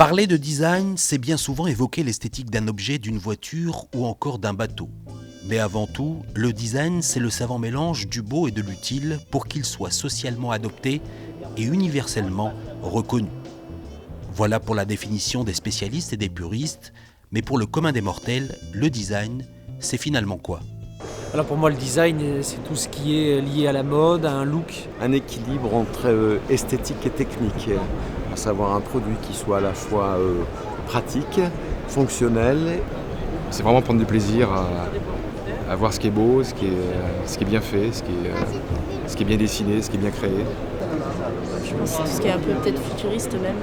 Parler de design, c'est bien souvent évoquer l'esthétique d'un objet, d'une voiture ou encore d'un bateau. Mais avant tout, le design, c'est le savant mélange du beau et de l'utile pour qu'il soit socialement adopté et universellement reconnu. Voilà pour la définition des spécialistes et des puristes, mais pour le commun des mortels, le design, c'est finalement quoi ? Alors pour moi, le design, c'est tout ce qui est lié à la mode, à un look. Un équilibre entre esthétique et technique, à savoir un produit qui soit à la fois pratique, fonctionnel. C'est vraiment prendre du plaisir à voir ce qui est beau, ce qui est bien fait, ce qui est bien dessiné, ce qui est bien créé. Je pense que c'est tout ce qui est un peu peut-être futuriste même.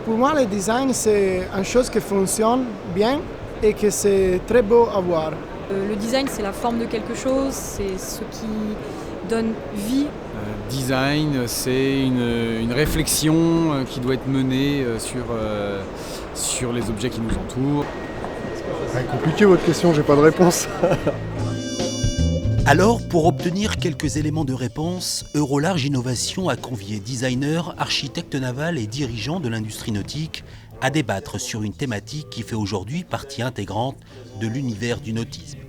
Pour moi, le design, c'est une chose qui fonctionne bien et que c'est très beau à voir. Le design, c'est la forme de quelque chose, c'est ce qui donne vie. Design, c'est une réflexion qui doit être menée sur les objets qui nous entourent. C'est compliqué votre question, j'ai pas de réponse. Alors, pour obtenir quelques éléments de réponse, Eurolarge Innovation a convié designers, architectes navals et dirigeants de l'industrie nautique à débattre sur une thématique qui fait aujourd'hui partie intégrante de l'univers du nautisme.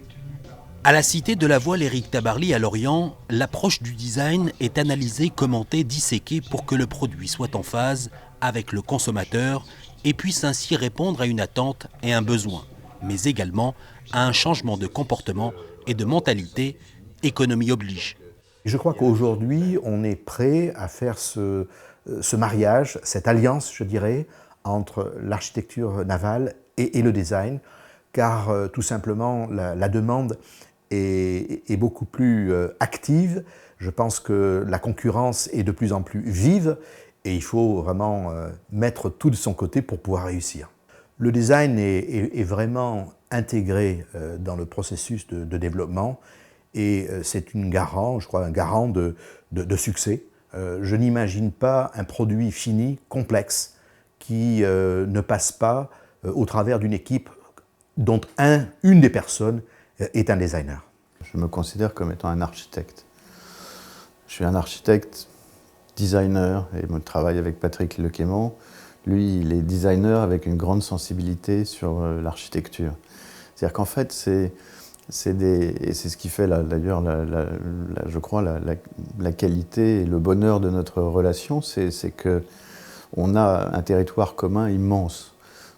À la Cité de la Voile Éric Tabarly à Lorient, l'approche du design est analysée, commentée, disséquée pour que le produit soit en phase avec le consommateur et puisse ainsi répondre à une attente et un besoin, mais également à un changement de comportement et de mentalité, économie oblige. Je crois qu'aujourd'hui, on est prêt à faire ce mariage, cette alliance, je dirais, entre l'architecture navale et le design, car tout simplement la demande est beaucoup plus active. Je pense que la concurrence est de plus en plus vive et il faut vraiment mettre tout de son côté pour pouvoir réussir. Le design est vraiment intégré dans le processus de développement et c'est un garant de succès. Je n'imagine pas un produit fini, complexe, qui ne passe pas au travers d'une équipe dont une des personnes est un designer. Je me considère comme étant un architecte. Je suis un architecte, designer, et je travaille avec Patrick Lequément. Lui, il est designer avec une grande sensibilité sur l'architecture. C'est-à-dire qu'en fait, et c'est ce qui fait d'ailleurs, je crois, la qualité et le bonheur de notre relation, c'est qu'on a un territoire commun immense.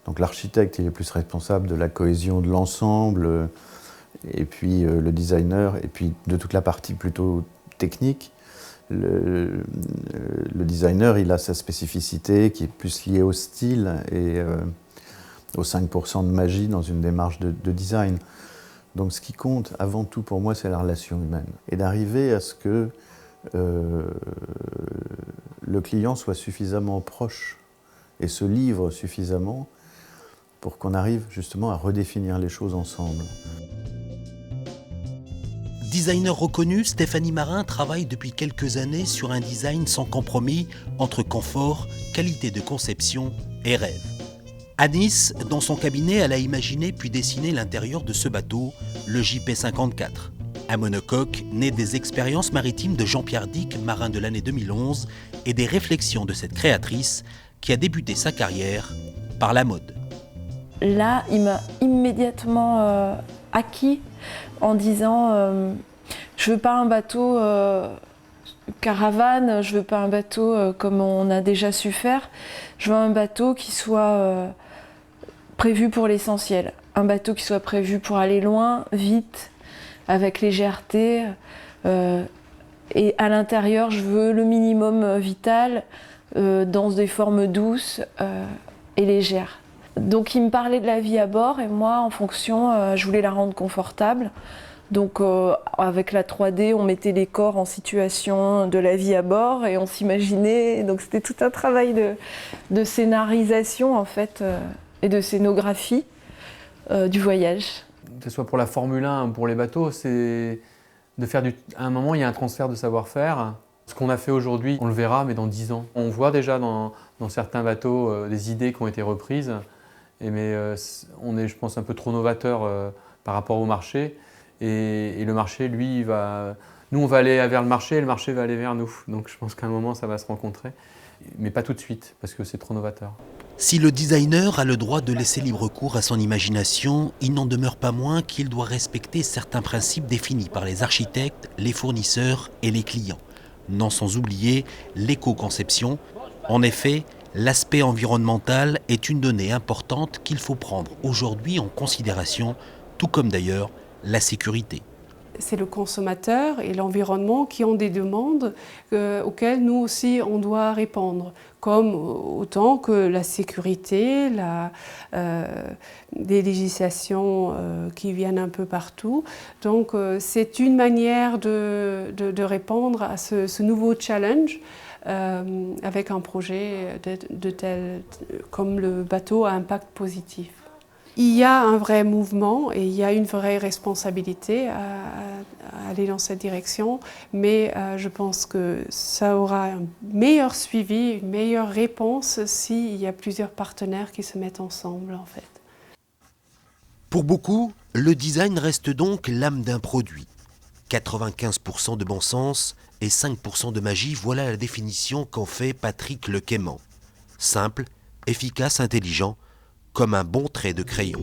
Donc l'architecte, il est plus responsable de la cohésion de l'ensemble, et puis le designer, et puis de toute la partie plutôt technique. Le designer, il a sa spécificité qui est plus liée au style et aux 5% de magie dans une démarche de design. Donc ce qui compte avant tout pour moi, c'est la relation humaine. Et d'arriver à ce que le client soit suffisamment proche et se livre suffisamment pour qu'on arrive justement à redéfinir les choses ensemble. Designer reconnu, Stéphanie Marin travaille depuis quelques années sur un design sans compromis entre confort, qualité de conception et rêve. À Nice, dans son cabinet, elle a imaginé puis dessiné l'intérieur de ce bateau, le JP54. Un monocoque né des expériences maritimes de Jean-Pierre Dick, marin de l'année 2011, et des réflexions de cette créatrice qui a débuté sa carrière par la mode. Là, il m'a immédiatement acquis en disant je veux pas un bateau caravane, je veux pas un bateau comme on a déjà su faire, je veux un bateau qui soit prévu pour l'essentiel, un bateau qui soit prévu pour aller loin, vite, avec légèreté, et à l'intérieur je veux le minimum vital, dans des formes douces et légères. Donc il me parlait de la vie à bord et moi en fonction je voulais la rendre confortable. Donc avec la 3D on mettait les corps en situation de la vie à bord et on s'imaginait. Donc c'était tout un travail de scénarisation en fait et de scénographie du voyage. Que ce soit pour la Formule 1 ou pour les bateaux, c'est de faire à un moment il y a un transfert de savoir-faire. Ce qu'on a fait aujourd'hui, on le verra mais dans 10 ans. On voit déjà dans certains bateaux des idées qui ont été reprises. Mais on est, je pense, un peu trop novateur par rapport au marché. Et le marché, lui, nous, on va aller vers le marché et le marché va aller vers nous. Donc je pense qu'à un moment, ça va se rencontrer. Mais pas tout de suite, parce que c'est trop novateur. Si le designer a le droit de laisser libre cours à son imagination, il n'en demeure pas moins qu'il doit respecter certains principes définis par les architectes, les fournisseurs et les clients. Non sans oublier l'éco-conception. En effet, l'aspect environnemental est une donnée importante qu'il faut prendre aujourd'hui en considération, tout comme d'ailleurs la sécurité. C'est le consommateur et l'environnement qui ont des demandes auxquelles nous aussi on doit répondre, comme autant que la sécurité, des législations qui viennent un peu partout. Donc c'est une manière de répondre à ce nouveau challenge avec un projet comme le bateau à impact positif. Il y a un vrai mouvement et il y a une vraie responsabilité à aller dans cette direction, mais je pense que ça aura un meilleur suivi, une meilleure réponse s'il y a plusieurs partenaires qui se mettent ensemble en fait. Pour beaucoup, le design reste donc l'âme d'un produit. 95% de bon sens et 5% de magie, voilà la définition qu'en fait Patrick Lequaimant. Simple, efficace, intelligent, comme un bon trait de crayon.